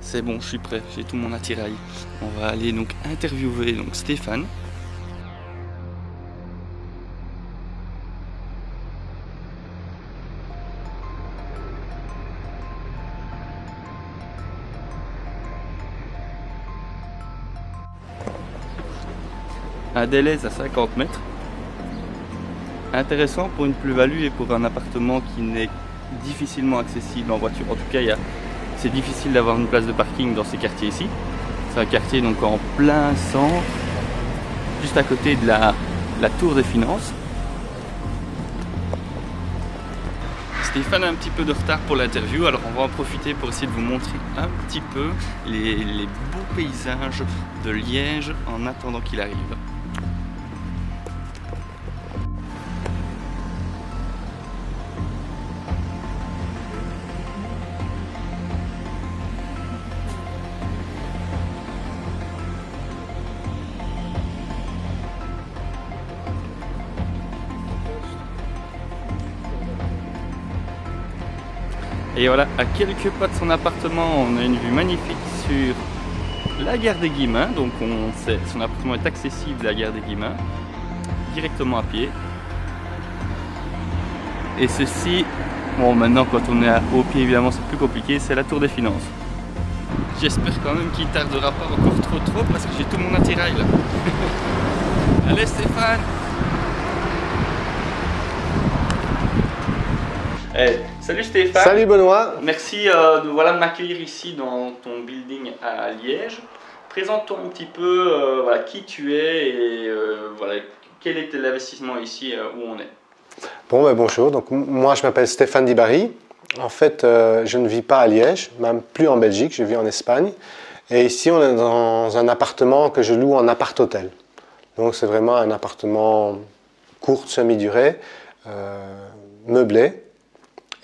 C'est bon, je suis prêt, j'ai tout mon attirail. On va aller donc interviewer donc Stéphane. Un Deleuze à 50 mètres. Intéressant pour une plus-value et pour un appartement qui n'est difficilement accessible en voiture. En tout cas, c'est difficile d'avoir une place de parking dans ces quartiers ici. C'est un quartier donc en plein centre, juste à côté de la tour des finances. Stéphane a un petit peu de retard pour l'interview, alors on va en profiter pour essayer de vous montrer un petit peu les beaux paysages de Liège en attendant qu'il arrive. Et voilà, à quelques pas de son appartement, on a une vue magnifique sur la gare des Guillemins. Donc son appartement est accessible à la gare des Guillemins, directement à pied. Et ceci, bon maintenant quand on est au pied évidemment c'est plus compliqué, c'est la tour des finances. J'espère quand même qu'il tardera pas encore trop parce que j'ai tout mon attirail là. Allez Stéphane! Hey, salut Stéphane. Salut Benoît. Merci de m'accueillir ici dans ton building à Liège. Présente-toi un petit peu voilà, qui tu es et voilà, quel était l'investissement ici où on est. Bon, bonjour, donc, moi je m'appelle Stéphane Dibary. En fait, je ne vis pas à Liège, même plus en Belgique, je vis en Espagne. Et ici on est dans un appartement que je loue en appart-hôtel. Donc c'est vraiment un appartement courte, semi-durée, meublé.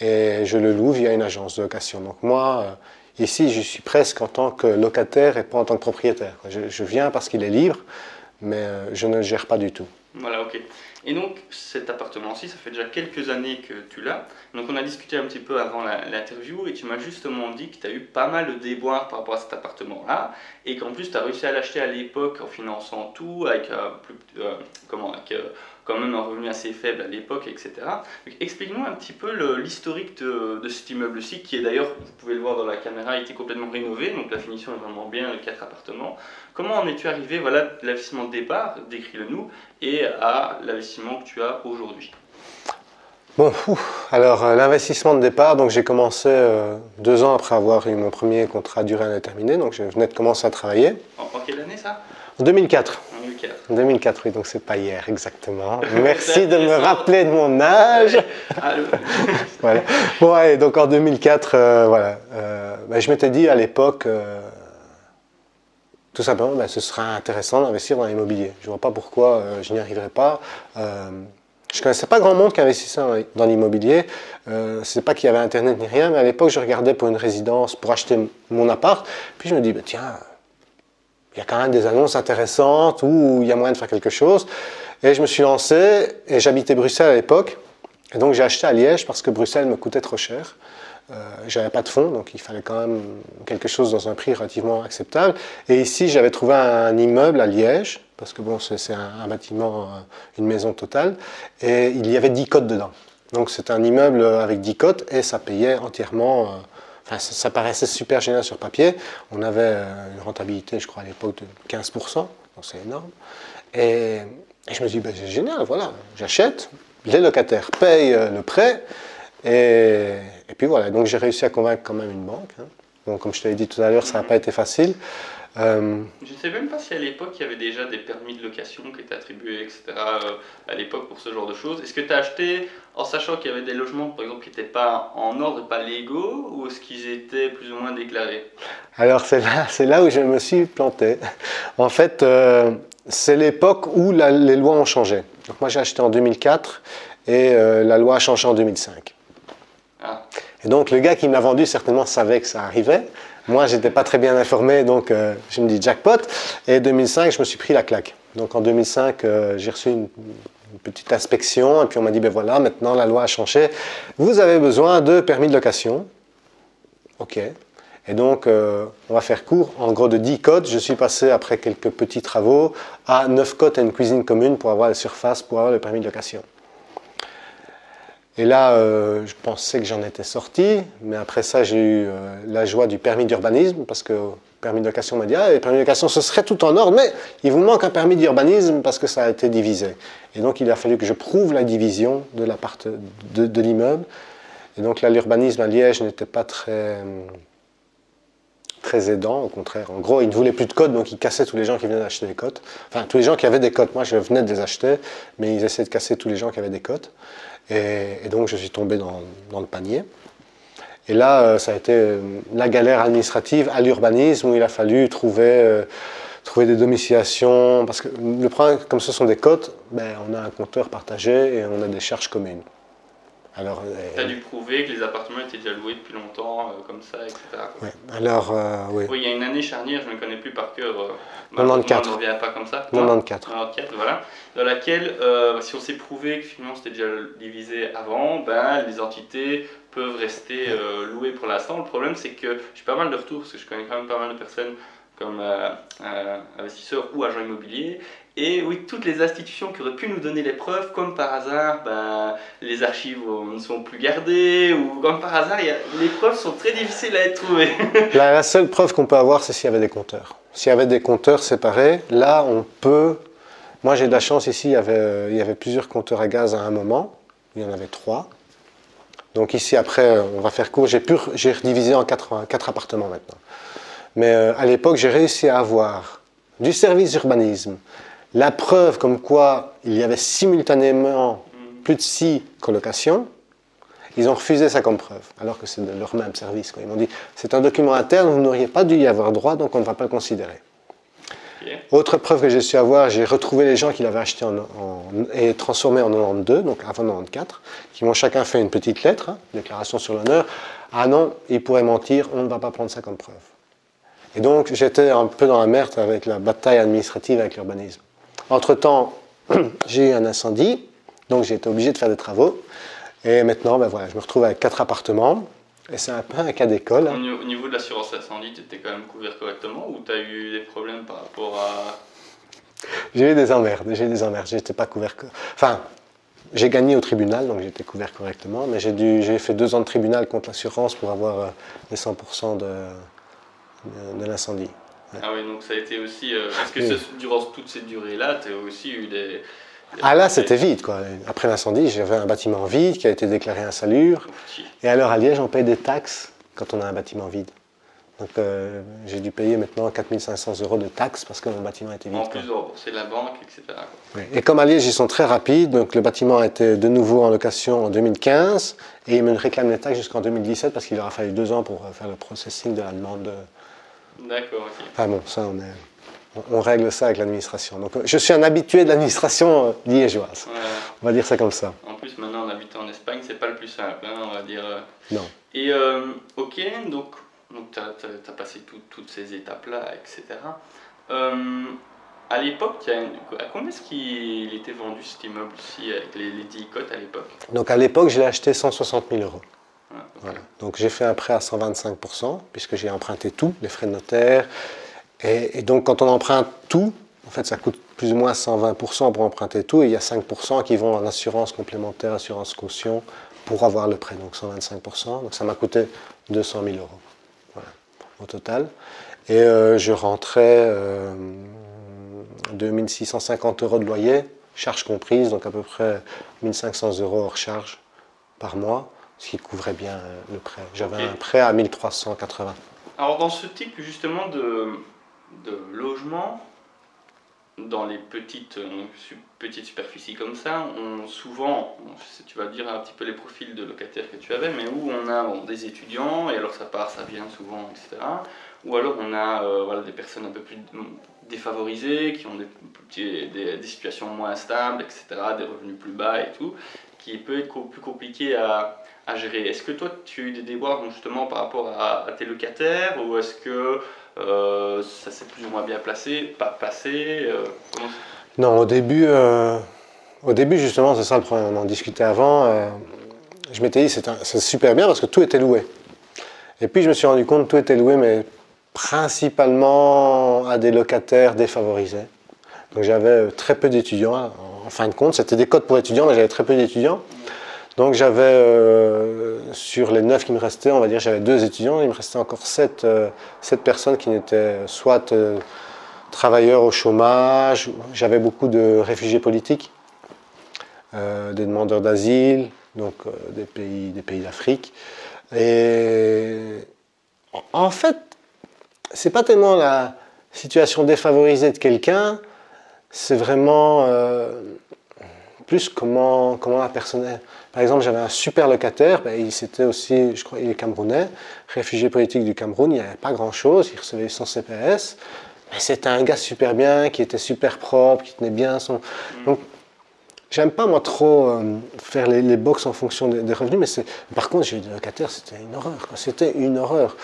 Et je le loue via une agence de location. Donc moi, ici, je suis presque en tant que locataire et pas en tant que propriétaire. Je viens parce qu'il est libre, mais je ne le gère pas du tout. Voilà, ok. Et donc, cet appartement-ci, ça fait déjà quelques années que tu l'as. Donc, on a discuté un petit peu avant l'interview et tu m'as justement dit que tu as eu pas mal de déboires par rapport à cet appartement-là et qu'en plus, tu as réussi à l'acheter à l'époque en finançant tout avec, quand même un revenu assez faible à l'époque, etc. Explique-nous un petit peu l'historique de cet immeuble-ci qui est d'ailleurs, vous pouvez le voir dans la caméra, il était complètement rénové, donc la finition est vraiment bien, les 4 appartements. Comment en es-tu arrivé, voilà, de l'investissement de départ, décris-le nous, et à l'investissement que tu as aujourd'hui? Bon, alors l'investissement de départ, donc j'ai commencé 2 ans après avoir eu mon premier contrat à durée indéterminée, donc je venais de commencer à travailler. En quelle année ça? En 2004. En 2004. En 2004, oui, donc c'est pas hier exactement. Merci de me rappeler de mon âge. Voilà. Bon, allez, donc en 2004, voilà, je m'étais dit à l'époque, tout simplement, ce sera intéressant d'investir dans l'immobilier. Je ne vois pas pourquoi je n'y arriverais pas. Je ne connaissais pas grand monde qui investissait dans l'immobilier. Ce n'est pas qu'il y avait Internet ni rien, mais à l'époque, je regardais pour une résidence, pour acheter mon appart. Puis je me dis, tiens, il y a quand même des annonces intéressantes où il y a moyen de faire quelque chose. Et je me suis lancé, et j'habitais Bruxelles à l'époque. Et donc j'ai acheté à Liège parce que Bruxelles me coûtait trop cher. J'avais pas de fonds, donc il fallait quand même quelque chose dans un prix relativement acceptable. Et ici, j'avais trouvé un immeuble à Liège, parce que bon, c'est un bâtiment, une maison totale, et il y avait 10 cotes dedans. Donc c'est un immeuble avec 10 cotes, et ça payait entièrement... Enfin, ça paraissait super génial sur papier. On avait une rentabilité, je crois, à l'époque de 15%, donc c'est énorme. Et je me dis, c'est génial, voilà, j'achète, les locataires payent le prêt, et puis voilà, donc j'ai réussi à convaincre quand même une banque. Hein. Bon, comme je te l'ai dit tout à l'heure, ça n'a pas été facile. Je ne sais même pas si à l'époque il y avait déjà des permis de location qui étaient attribués, etc. À l'époque pour ce genre de choses. Est-ce que tu as acheté en sachant qu'il y avait des logements, par exemple, qui n'étaient pas en ordre et pas légaux, ou est-ce qu'ils étaient plus ou moins déclarés? Alors c'est là où je me suis planté. En fait, c'est l'époque où les lois ont changé. Donc moi j'ai acheté en 2004 et la loi a changé en 2005. Ah. Et donc le gars qui me l'a vendu certainement savait que ça arrivait. Moi, je n'étais pas très bien informé, donc je me dis jackpot. Et 2005, je me suis pris la claque. Donc en 2005, j'ai reçu une petite inspection et puis on m'a dit, ben voilà, maintenant la loi a changé. Vous avez besoin de permis de location. Ok. Et donc, on va faire court. En gros, de 10 cotes, je suis passé, après quelques petits travaux, à 9 cotes et une cuisine commune pour avoir les surfaces, pour avoir le permis de location. Et là, je pensais que j'en étais sorti, mais après ça, j'ai eu la joie du permis d'urbanisme, parce que le permis de location m'a dit « Ah, le permis de location, ce serait tout en ordre, mais il vous manque un permis d'urbanisme parce que ça a été divisé. » Et donc, il a fallu que je prouve la division de l'immeuble. Et donc là, l'urbanisme à Liège n'était pas très aidant, au contraire. En gros, il ne voulait plus de cotes, donc il cassait tous les gens qui venaient d'acheter des cotes. Enfin, tous les gens qui avaient des cotes. Moi, je venais de les acheter, mais ils essayaient de casser tous les gens qui avaient des cotes. Et donc, je suis tombé dans le panier. Et là, ça a été la galère administrative à l'urbanisme, où il a fallu trouver des domiciliations. Parce que le problème, comme ce sont des cotes, ben, on a un compteur partagé et on a des charges communes. Alors, tu as dû prouver que les appartements étaient déjà loués depuis longtemps, comme ça, etc. Ouais. Alors, oui. Oui, il y a une année charnière, je ne connais plus par cœur. 94. On ne revient pas comme ça. 94. 94, voilà. Dans laquelle, si on s'est prouvé que finalement c'était déjà divisé avant, ben, les entités peuvent rester louées pour l'instant. Le problème, c'est que j'ai pas mal de retours, parce que je connais quand même pas mal de personnes comme investisseurs ou agents immobiliers. Et oui, toutes les institutions qui auraient pu nous donner les preuves, comme par hasard, ben, les archives ne sont plus gardées, ou comme par hasard, les preuves sont très difficiles à être trouvées. La seule preuve qu'on peut avoir, c'est s'il y avait des compteurs. S'il y avait des compteurs séparés, là, on peut... Moi, j'ai de la chance ici, il y avait plusieurs compteurs à gaz à un moment. Il y en avait 3. Donc ici, après, on va faire court. J'ai redivisé en 4 appartements maintenant. Mais à l'époque, j'ai réussi à avoir du service d'urbanisme, la preuve comme quoi il y avait simultanément plus de 6 colocations. Ils ont refusé ça comme preuve, alors que c'est de leur même service. Ils m'ont dit, c'est un document interne, vous n'auriez pas dû y avoir droit, donc on ne va pas le considérer. Okay. Autre preuve que j'ai su avoir, j'ai retrouvé les gens qui l'avaient acheté et transformé en 92, donc avant 94, qui m'ont chacun fait une petite lettre, déclaration sur l'honneur. Ah non, ils pourraient mentir, on ne va pas prendre ça comme preuve. Et donc j'étais un peu dans la merde avec la bataille administrative avec l'urbanisme. Entre-temps, j'ai eu un incendie, donc j'ai été obligé de faire des travaux. Et maintenant, ben voilà, je me retrouve avec 4 appartements. Et c'est un peu un cas d'école. Au niveau de l'assurance incendie, tu étais quand même couvert correctement ou tu as eu des problèmes par rapport à... J'ai eu des emmerdes, j'étais pas couvert... Enfin, j'ai gagné au tribunal, donc j'étais couvert correctement, mais j'ai fait 2 ans de tribunal contre l'assurance pour avoir les 100% de l'incendie. Ouais. Ah oui, donc ça a été aussi... parce que durant toute cette durée-là, tu as aussi eu des... Ah là, c'était vide, quoi. Après l'incendie, j'avais un bâtiment vide qui a été déclaré insalubre. Et alors à Liège, on paye des taxes quand on a un bâtiment vide. Donc j'ai dû payer maintenant 4 500 € de taxes parce que mon bâtiment était vide. En plus de rembourser la banque, etc. Oui. Et comme à Liège, ils sont très rapides, donc le bâtiment a été de nouveau en location en 2015 et ils me réclament les taxes jusqu'en 2017 parce qu'il leur a fallu 2 ans pour faire le processing de la demande. D'accord, ok. Enfin bon, ça on règle ça avec l'administration. Donc je suis un habitué de l'administration liégeoise. Ouais. On va dire ça comme ça. En plus, maintenant, en habitant en Espagne, c'est pas le plus simple, hein, on va dire. Non. Et ok, donc tu as passé toutes ces étapes-là, etc. À l'époque, à combien est-ce qu'il était vendu cet immeuble-ci avec les 10 cotes à l'époque? Donc à l'époque, je l'ai acheté 160 000 €. Ah, okay. Voilà. Donc j'ai fait un prêt à 125%, puisque j'ai emprunté tout, les frais de notaire. Et donc quand on emprunte tout, en fait ça coûte plus ou moins 120% pour emprunter tout, et il y a 5% qui vont en assurance complémentaire, assurance caution, pour avoir le prêt, donc 125%. Donc ça m'a coûté 200 000 €, voilà, au total. Et je rentrais 2 650 € de loyer, charges comprises, donc à peu près 1 500 € hors charge par mois, ce qui couvrait bien le prêt. J'avais un prêt à 1 380. Alors dans ce type justement de logement, dans les petites superficies comme ça, souvent, tu vas dire un petit peu les profils de locataires que tu avais, mais où on a des étudiants, et alors ça vient souvent, etc. Ou alors on a voilà, des personnes un peu plus défavorisées, qui ont des situations moins stables, etc., des revenus plus bas et tout, qui peut être plus compliqué à gérer. Est-ce que toi, tu as eu des déboires justement par rapport à tes locataires, ou est-ce que ça s'est plus ou moins bien passé Non, au début justement, c'est ça le problème, on en discutait avant, je m'étais dit c'est super bien parce que tout était loué. Et puis je me suis rendu compte que tout était loué, mais principalement à des locataires défavorisés. Donc j'avais très peu d'étudiants, en fin de compte. C'était des codes pour étudiants, mais j'avais très peu d'étudiants. Donc j'avais, sur les 9 qui me restaient, on va dire, j'avais 2 étudiants. Il me restait encore 7 personnes qui n'étaient soit travailleurs au chômage. J'avais beaucoup de réfugiés politiques, des demandeurs d'asile, donc des pays d'Afrique. Et en fait, c'est pas tellement la situation défavorisée de quelqu'un, c'est vraiment plus comment la personne est. Par exemple, j'avais un super locataire, il c'était aussi, je crois, il est camerounais, réfugié politique du Cameroun, il n'y avait pas grand-chose, il recevait son CPS, mais c'était un gars super bien, qui était super propre, qui tenait bien son... Donc, j'aime pas moi trop faire les box en fonction des revenus, mais par contre, j'ai eu des locataires, c'était une horreur, quoi. C'était une horreur.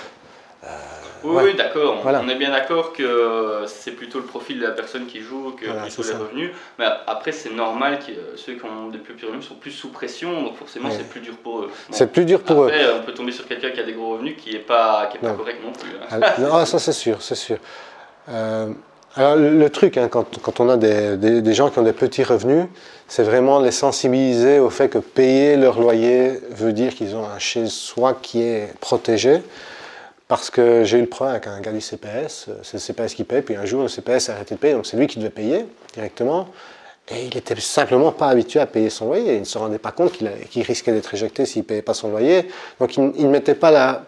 Oui, oui, d'accord. Voilà. On est bien d'accord que c'est plutôt le profil de la personne qui joue que plutôt les revenus. Mais après, c'est normal que ceux qui ont des plus petits revenus sont plus sous pression, donc forcément, c'est plus dur pour eux. Bon, c'est plus dur pour eux. Après, on peut tomber sur quelqu'un qui a des gros revenus qui n'est pas correct non plus. Non, ça, c'est sûr, c'est sûr. Alors, le truc, hein, quand on a des gens qui ont des petits revenus, c'est vraiment les sensibiliser au fait que payer leur loyer veut dire qu'ils ont un chez-soi qui est protégé. Parce que j'ai eu le problème avec un gars du CPS, c'est le CPS qui paye, puis un jour le CPS a arrêté de payer, donc c'est lui qui devait payer directement. Et il n'était simplement pas habitué à payer son loyer, il ne se rendait pas compte qu'il risquait d'être éjecté s'il ne payait pas son loyer. Donc il ne mettait pas la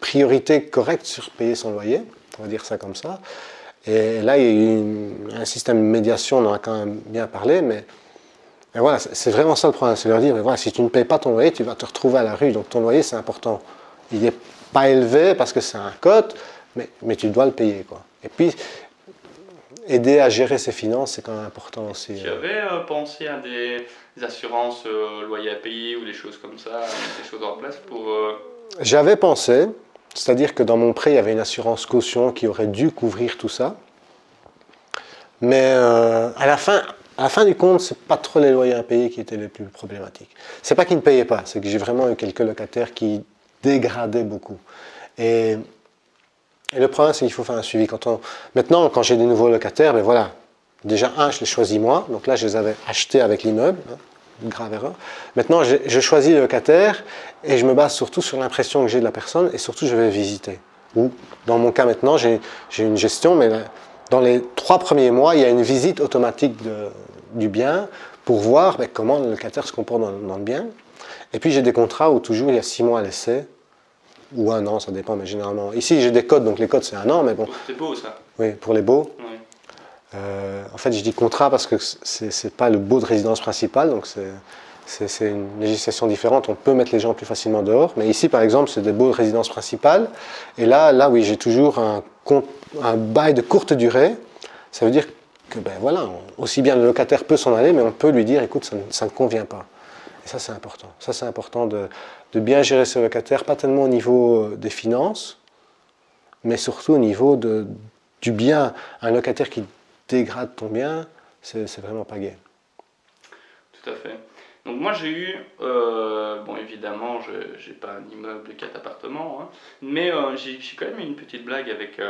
priorité correcte sur payer son loyer, on va dire ça comme ça. Et là, il y a eu un système de médiation, on en a quand même bien parlé, mais voilà, c'est vraiment ça le problème, c'est leur dire, mais voilà, si tu ne payes pas ton loyer, tu vas te retrouver à la rue, donc ton loyer c'est important. Il est pas élevé parce que c'est un cote, mais tu dois le payer, quoi. Et puis, aider à gérer ses finances, c'est quand même important aussi. Tu avais pensé à des assurances loyer à payer ou des choses comme ça, des choses en place pour... J'avais pensé, c'est-à-dire que dans mon prêt, il y avait une assurance caution qui aurait dû couvrir tout ça. Mais à la fin du compte, c'est pas trop les loyers impayés qui étaient les plus problématiques. C'est pas qu'ils ne payaient pas, c'est que j'ai vraiment eu quelques locataires qui dégradaient beaucoup. Et le problème, c'est qu'il faut faire un suivi. Maintenant, quand j'ai des nouveaux locataires, ben voilà, déjà, je les choisis moi. Donc là, je les avais achetés avec l'immeuble, hein, grave erreur. Maintenant, je choisis le locataire et je me base surtout sur l'impression que j'ai de la personne et surtout, je vais visiter. Ou, dans mon cas maintenant, j'ai une gestion, mais dans les 3 premiers mois, il y a une visite automatique du bien pour voir comment le locataire se comporte dans le bien. Et puis, j'ai des contrats où toujours il y a 6 mois à l'essai. Ou 1 an, ça dépend, mais généralement... Ici, j'ai des codes, donc les codes, c'est 1 an, mais bon... C'est beau, ça. Oui, pour les baux. Oui. En fait, je dis contrat parce que c'est pas le baux de résidence principale, donc c'est une législation différente. On peut mettre les gens plus facilement dehors. Mais ici, par exemple, c'est des baux de résidence principale. Et là oui, j'ai toujours un bail de courte durée. Ça veut dire que, ben voilà, aussi bien le locataire peut s'en aller, mais on peut lui dire, écoute, ça ne convient pas. Et ça, c'est important. Ça, c'est important de bien gérer ses locataires, pas tellement au niveau des finances, mais surtout au niveau du bien. Un locataire qui dégrade ton bien, c'est vraiment pas gai. Tout à fait. Donc moi, j'ai eu, bon évidemment, j'ai pas un immeuble de 4 appartements, hein, mais j'ai quand même eu une petite blague avec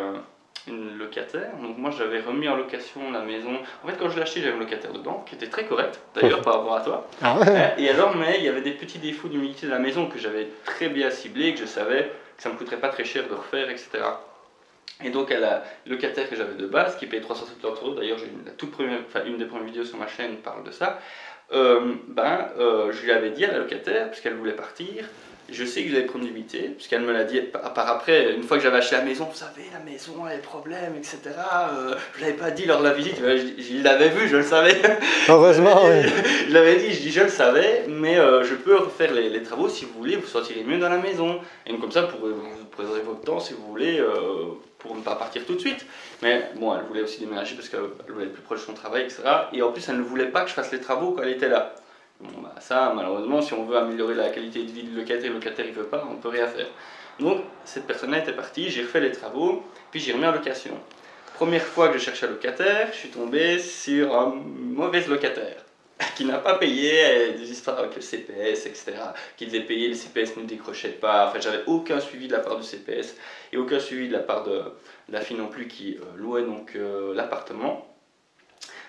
une locataire. Donc moi, j'avais remis en location la maison. En fait, quand je l'ai acheté, j'avais un locataire dedans, qui était très correct, d'ailleurs, par rapport à toi. Ah ouais. Et alors, mais il y avait des petits défauts d'humidité de la maison que j'avais très bien ciblés, que je savais que ça me coûterait pas très cher de refaire, etc. Et donc, le locataire que j'avais de base, qui payait 370 €, d'ailleurs, une des premières vidéos sur ma chaîne parle de ça, je lui avais dit à la locataire, puisqu'elle voulait partir, je sais que vous allez prendre l'humidité, puisqu'elle me l'a dit par après, une fois que j'avais acheté la maison, vous savez, la maison a des problèmes, etc. Je ne l'avais pas dit lors de la visite, je l'avais vu, je le savais. Heureusement, oui. Je l'avais dit, je le savais, mais je peux refaire les travaux si vous voulez, vous sentirez mieux dans la maison. Et donc, comme ça, vous préservez votre temps si vous voulez, pour ne pas partir tout de suite. Mais bon, elle voulait aussi déménager parce qu'elle voulait être plus proche de son travail, etc. Et en plus, elle ne voulait pas que je fasse les travaux quand elle était là. Bon, ça, malheureusement, si on veut améliorer la qualité de vie du locataire, le locataire il veut pas, on ne peut rien faire. Donc, cette personne-là était partie, j'ai refait les travaux, puis j'ai remis en location. Première fois que je cherchais un locataire, je suis tombé sur un mauvais locataire. qui n'a pas payé, des histoires avec le CPS, etc. Qui devait payer, le CPS ne décrochait pas. Enfin, j'avais aucun suivi de la part du CPS et aucun suivi de la part de la fille non plus qui louait donc l'appartement.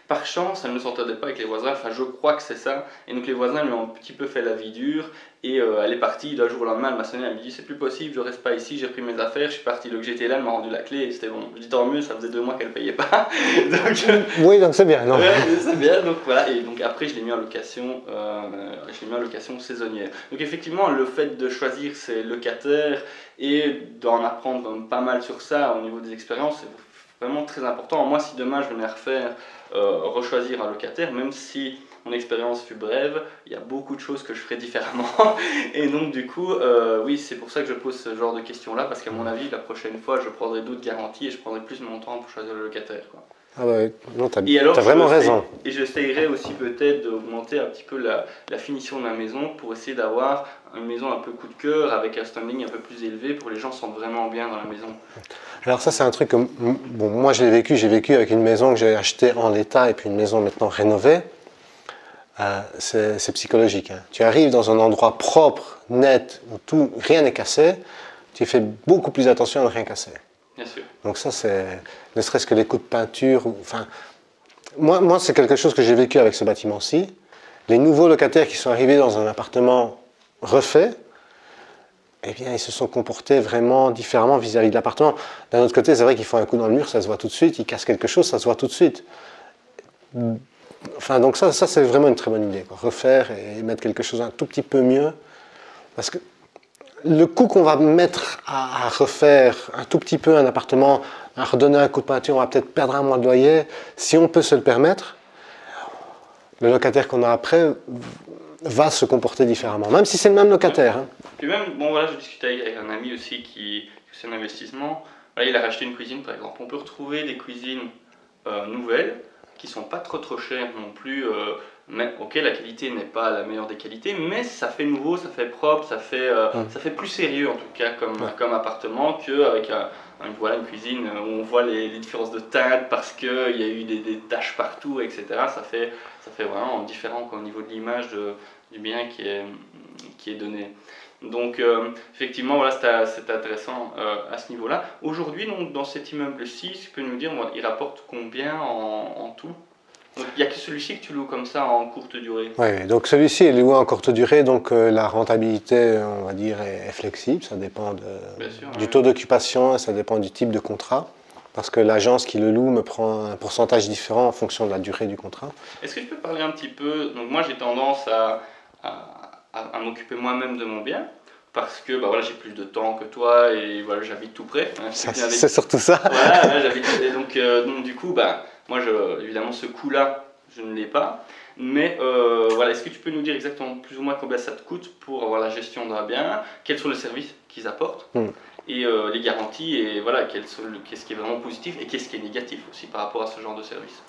Par chance, elle ne s'entendait pas avec les voisins, enfin je crois que c'est ça, et donc les voisins lui ont un petit peu fait la vie dure, et elle est partie, d'un jour au lendemain, elle m'a sonné, elle me dit c'est plus possible, je reste pas ici, j'ai pris mes affaires, je suis parti, donc j'étais là, elle m'a rendu la clé, et c'était bon, je dis tant mieux, ça faisait 2 mois qu'elle payait pas, donc... Oui, donc c'est bien, non? Ouais, c'est bien, donc voilà, et donc après je l'ai mis en location saisonnière. Donc effectivement, le fait de choisir ses locataires et d'en apprendre pas mal sur ça au niveau des expériences, c'est vraiment très important. Moi, si demain je venais refaire, rechoisir un locataire, même si mon expérience fut brève, il y a beaucoup de choses que je ferais différemment. Et donc du coup, oui, c'est pour ça que je pose ce genre de questions-là, parce qu'à mon avis, la prochaine fois, je prendrai d'autres garanties et je prendrai plus mon temps pour choisir le locataire, quoi. Ah ouais, non, t'as Et vraiment raison. Et j'essayerai aussi peut-être d'augmenter un petit peu la finition de ma maison pour essayer d'avoir une maison un peu coup de cœur avec un standing un peu plus élevé pour que les gens se sentent vraiment bien dans la maison. Alors ça, c'est un truc que bon, moi j'ai vécu avec une maison que j'ai achetée en l'état et puis une maison maintenant rénovée. C'est psychologique, hein. Tu arrives dans un endroit propre, net, où rien n'est cassé, tu fais beaucoup plus attention à ne rien casser. Bien sûr. Donc ça, c'est ne serait-ce que les coups de peinture. Enfin, moi c'est quelque chose que j'ai vécu avec ce bâtiment-ci. Les nouveaux locataires qui sont arrivés dans un appartement refait, eh bien, ils se sont comportés vraiment différemment vis-à-vis de l'appartement. D'un autre côté, c'est vrai qu'ils font un coup dans le mur, ça se voit tout de suite. Ils cassent quelque chose, ça se voit tout de suite. Enfin, donc ça c'est vraiment une très bonne idée, quoi. Refaire et mettre quelque chose un tout petit peu mieux. Parce que le coût qu'on va mettre à refaire un tout petit peu un appartement, à redonner un coup de peinture, on va peut-être perdre un mois de loyer. Si on peut se le permettre, le locataire qu'on a après va se comporter différemment, même si c'est le même locataire, hein. Puis même, bon voilà, je discutais avec un ami aussi qui c'est un investissement. Voilà, il a racheté une cuisine par exemple. On peut retrouver des cuisines nouvelles qui sont pas trop chères non plus. Mais, ok, la qualité n'est pas la meilleure des qualités, mais ça fait nouveau, ça fait propre, ça fait plus sérieux en tout cas comme appartement qu'avec voilà, une cuisine où on voit les différences de teinte parce qu'il y a eu des taches partout, etc. Ça fait vraiment différent quoi, au niveau de l'image du bien qui est donné. Donc effectivement, voilà, c'est intéressant à ce niveau-là. Aujourd'hui, dans cet immeuble-ci, tu peux nous dire, il rapporte combien en tout? Donc, il n'y a que celui-ci que tu loues comme ça en courte durée? Oui, donc celui-ci est loué en courte durée, donc la rentabilité, on va dire, est flexible. Ça dépend du taux d'occupation, ça dépend du type de contrat. Parce que l'agence qui le loue me prend un pourcentage différent en fonction de la durée du contrat. Est-ce que tu peux parler un petit peu? Donc moi j'ai tendance à m'occuper moi-même de mon bien. Parce que bah voilà, j'ai plus de temps que toi et voilà, j'habite tout près. Hein, c'est surtout ça. Voilà, j'habite. Et donc du coup, bah, moi évidemment ce coût-là, je ne l'ai pas. Mais voilà, est-ce que tu peux nous dire exactement plus ou moins combien ça te coûte pour avoir la gestion d'un bien? Quels sont les services qu'ils apportent? Et les garanties, et voilà, qu'est-ce qui est vraiment positif et qu'est-ce qui est négatif aussi par rapport à ce genre de service?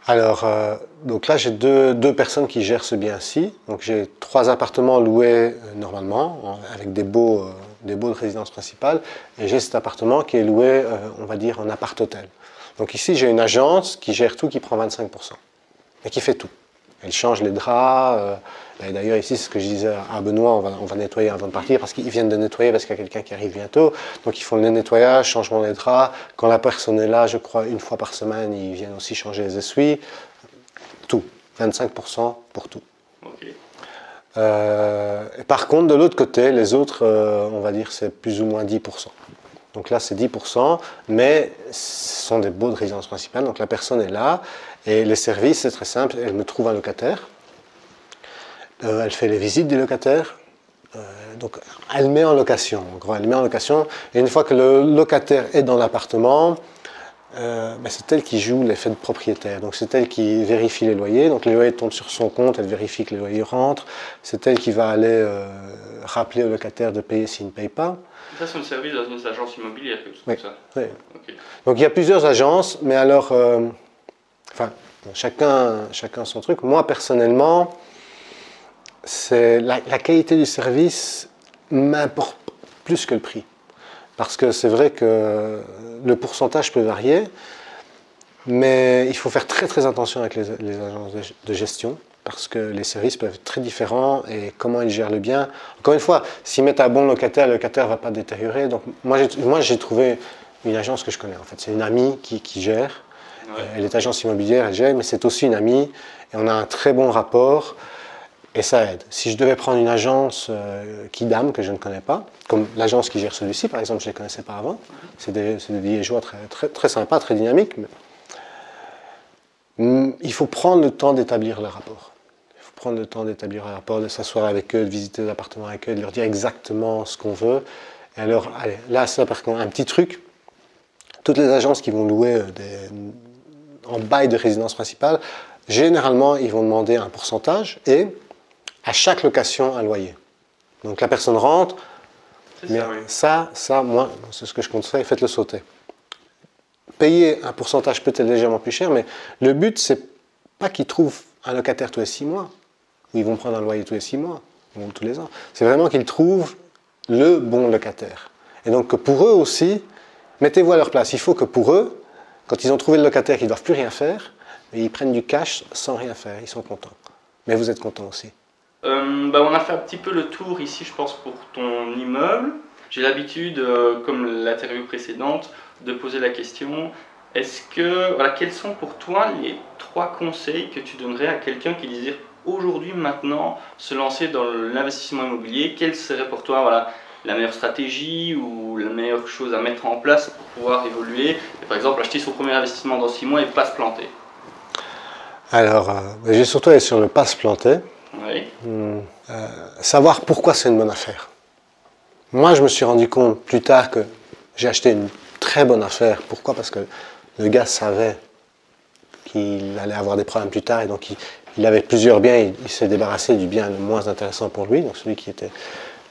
Alors, donc là, j'ai deux personnes qui gèrent ce bien-ci. Donc, j'ai 3 appartements loués normalement, avec des baux de résidence principale. Et j'ai cet appartement qui est loué, on va dire, en appart-hôtel. Donc ici, j'ai une agence qui gère tout, qui prend 25%. Et qui fait tout. Elle change les draps. Et d'ailleurs, ici, c'est ce que je disais à Benoît, on va nettoyer avant de partir, parce qu'ils viennent de nettoyer, parce qu'il y a quelqu'un qui arrive bientôt. Donc, ils font le nettoyage, changement des draps. Quand la personne est là, je crois, 1 fois par semaine, ils viennent aussi changer les essuies. Tout. 25% pour tout. Okay. Et par contre, de l'autre côté, les autres, on va dire, c'est plus ou moins 10%. Donc là, c'est 10%, mais ce sont des baux de résidence principale. Donc la personne est là, et les services, c'est très simple. Elle me trouve un locataire. Elle fait les visites des locataires, donc elle met en location. En gros, elle met en location, et une fois que le locataire est dans l'appartement, c'est elle qui joue l'effet de propriétaire. Donc c'est elle qui vérifie les loyers. Donc les loyers tombent sur son compte, elle vérifie que les loyers rentrent. C'est elle qui va aller rappeler au locataire de payer s'il ne paye pas. Ça, c'est un service dans une agence immobilière, oui. ça. Oui. Okay. Donc il y a plusieurs agences, mais alors, chacun son truc. Moi personnellement, c'est la qualité du service m'importe plus que le prix. Parce que c'est vrai que le pourcentage peut varier, mais il faut faire très attention avec les agences de gestion. parce que les services peuvent être très différents et comment ils gèrent le bien. Encore une fois, s'ils mettent un bon locataire, le locataire ne va pas détériorer. Donc moi j'ai trouvé une agence que je connais en fait. C'est une amie qui gère. Ouais. Elle est agence immobilière, elle gère, mais c'est aussi une amie et on a un très bon rapport et ça aide. Si je devais prendre une agence Kidam que je ne connais pas, comme l'agence qui gère celui-ci par exemple, je ne les connaissais pas avant, c'est des Liégeois très sympas, très dynamiques. Mais il faut prendre le temps d'établir le rapport. Il faut prendre le temps d'établir un rapport, de s'asseoir avec eux, de visiter les appartements avec eux, de leur dire exactement ce qu'on veut. Et alors, allez, là, ça par contre, un petit truc. Toutes les agences qui vont louer en bail de résidence principale, généralement, ils vont demander un pourcentage et à chaque location, un loyer. Donc la personne rentre, mais ça, moi, c'est ce que je conseille, faites-le sauter. Payer un pourcentage peut-être légèrement plus cher, mais le but, c'est pas qu'ils trouvent un locataire tous les 6 mois, ou ils vont prendre un loyer tous les 6 mois, ou tous les ans. C'est vraiment qu'ils trouvent le bon locataire. Et donc que pour eux aussi, mettez-vous à leur place. Il faut que pour eux, quand ils ont trouvé le locataire qu'ils ne doivent plus rien faire, ils prennent du cash sans rien faire, ils sont contents. Mais vous êtes contents aussi. On a fait un petit peu le tour ici, je pense, pour ton immeuble. J'ai l'habitude, comme l'interview précédente, de poser la question, quels sont pour toi les 3 conseils que tu donnerais à quelqu'un qui désire aujourd'hui, maintenant, se lancer dans l'investissement immobilier? Quelle serait pour toi la meilleure stratégie ou la meilleure chose à mettre en place pour pouvoir évoluer et par exemple acheter son premier investissement dans 6 mois et pas se planter? Alors, j'ai surtout allé sur le pas se planter. Oui. Savoir pourquoi c'est une bonne affaire. Moi, je me suis rendu compte plus tard que j'ai acheté une très bonne affaire. Pourquoi? Parce que le gars savait qu'il allait avoir des problèmes plus tard et donc il avait plusieurs biens. Il s'est débarrassé du bien le moins intéressant pour lui, donc celui qui était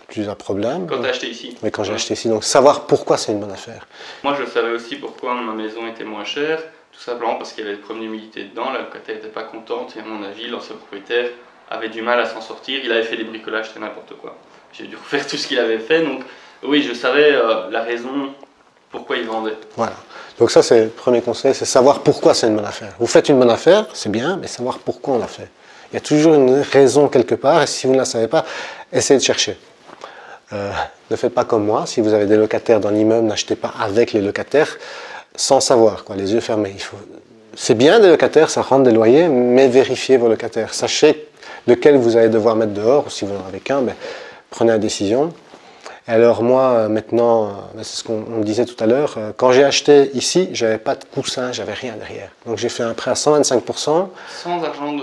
plus un problème. Quand tu as acheté ici? Oui, quand j'ai acheté ici. Donc savoir pourquoi c'est une bonne affaire. Moi, je savais aussi pourquoi ma maison était moins chère. Tout simplement parce qu'il y avait le premier d'humidité dedans, la locataire n'était pas contente et à mon avis, l'ancien propriétaire avait du mal à s'en sortir. Il avait fait des bricolages, c'était n'importe quoi. J'ai dû refaire tout ce qu'il avait fait, donc oui, je savais la raison pourquoi il vendait. Voilà. Donc ça, c'est le premier conseil, c'est savoir pourquoi c'est une bonne affaire. Vous faites une bonne affaire, c'est bien, mais savoir pourquoi on l'a fait. Il y a toujours une raison quelque part, et si vous ne la savez pas, essayez de chercher. Ne faites pas comme moi, si vous avez des locataires dans l'immeuble, n'achetez pas avec les locataires sans savoir, les yeux fermés. C'est bien des locataires, ça rentre des loyers, mais vérifiez vos locataires. Sachez lequel vous allez devoir mettre dehors, ou si vous n'en avez qu'un, prenez la décision. Et alors moi, maintenant, c'est ce qu'on disait tout à l'heure, quand j'ai acheté ici, je n'avais pas de coussin, j'avais rien derrière. Donc j'ai fait un prêt à 125%. Sans argent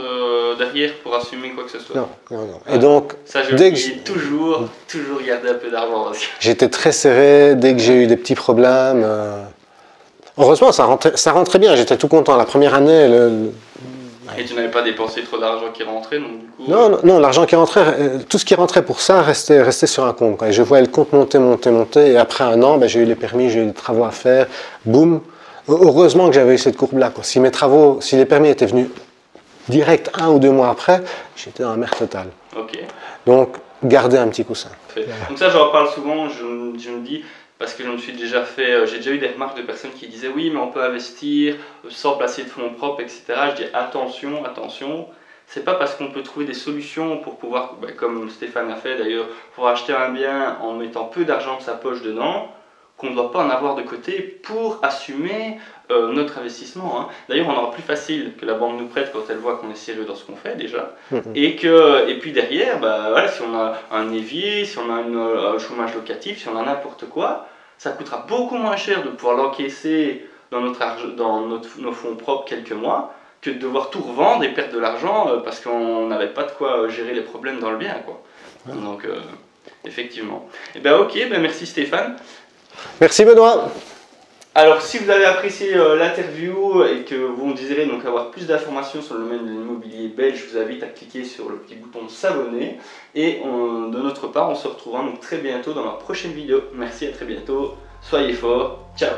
derrière pour assumer quoi que ce soit. Non. Et donc, ça, dès que toujours garder un peu d'argent. J'étais très serré, dès que j'ai eu des petits problèmes. Heureusement, ça rentrait bien, j'étais tout content. La première année, et tu n'avais pas dépensé trop d'argent qui rentrait, donc du coup... Non, l'argent qui rentrait, tout ce qui rentrait pour ça restait sur un compte. Et je voyais le compte monter, et après un an, j'ai eu les permis, j'ai eu des travaux à faire, boum. Heureusement que j'avais eu cette courbe-là. Si les permis étaient venus direct 1 ou 2 mois après, j'étais dans la merde totale. Ok. Donc, gardez un petit coussin. Donc ça, j'en parle souvent, je me dis... Parce que j'ai déjà eu des remarques de personnes qui disaient oui, mais on peut investir sans placer de fonds propres, etc. Je dis attention, c'est pas parce qu'on peut trouver des solutions pour pouvoir, comme Stéphane a fait d'ailleurs, pour acheter un bien en mettant peu d'argent de sa poche dedans, qu'on ne doit pas en avoir de côté pour assumer notre investissement. Hein. D'ailleurs, on aura plus facile que la banque nous prête quand elle voit qu'on est sérieux dans ce qu'on fait déjà. Et puis derrière, si on a un évier, si on a un chômage locatif, si on a n'importe quoi, ça coûtera beaucoup moins cher de pouvoir l'encaisser dans nos fonds propres quelques mois que de devoir tout revendre et perdre de l'argent parce qu'on n'avait pas de quoi gérer les problèmes dans le bien. Quoi. Donc, effectivement. Ok, merci Stéphane. Merci Benoît. Alors, si vous avez apprécié l'interview et que vous désirez donc avoir plus d'informations sur le domaine de l'immobilier belge, je vous invite à cliquer sur le petit bouton s'abonner. Et de notre part, on se retrouvera donc très bientôt dans la prochaine vidéo. Merci, à très bientôt. Soyez forts. Ciao.